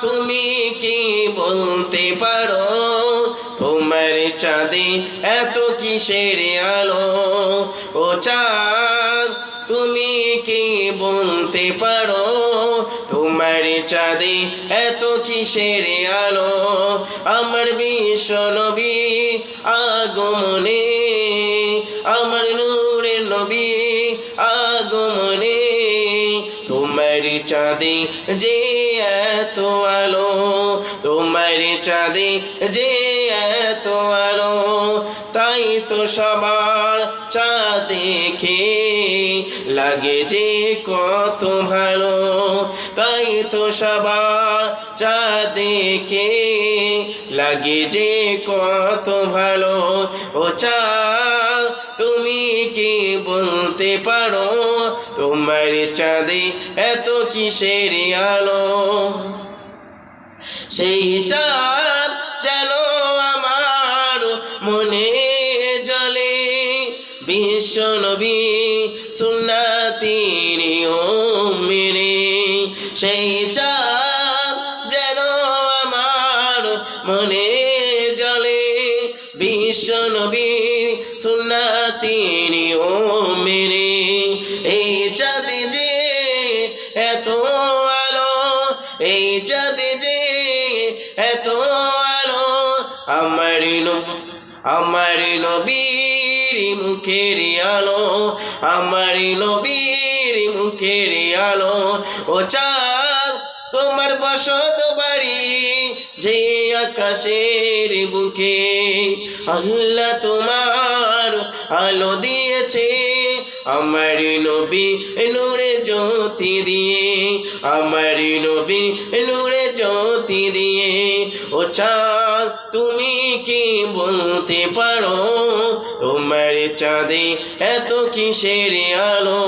তুমি কি বলতে পারো তোমার চাঁদে এত কিসের আলো ও চাঁদ তুমি কি বলতে পারো তোমার চাঁদে এত কিসের আলো আমার বিশ্ব নবী আগমনে আমার নূরের নবী আগমনে তোমার চাঁদে যে এত আলো তোমার চাঁদে যে এত আলো তাই তো সবার চাঁদ দেখে লাগে যে কত ভালো তাই তো সবার চাঁদ দেখে লাগে যে কত ভালো ও চাঁদ তুমি কি বলতে পারো তোমার চাঁদে এত কিসের আলো সেই চাঁদ যেন আমার মনে জ্বলে বিশ্ব নবী সুন্নতি নিয়ম মেনে সেই চাঁদ যেন আমার মনে জ্বলে বিশ্ব নবী সুন্নতি নিয়ম মেনে এই চাঁদে যে এত আলো এই চাঁদে যে এত আলো আমার নবীর মুখের আলো আমার নবীর মুখের আলো ও চাঁদ তোমার বসত বাড়ি যে আকাশের বুকে আল্লাহ তোমার আলো দিয়েছে আমার নবী নূরে জ্যোতি দিয়ে আমার নবী নূরে জ্যোতি দিয়ে ও চাঁদ তুমি কি বলতে পারো তোমার চাঁদে এত কিসের আলো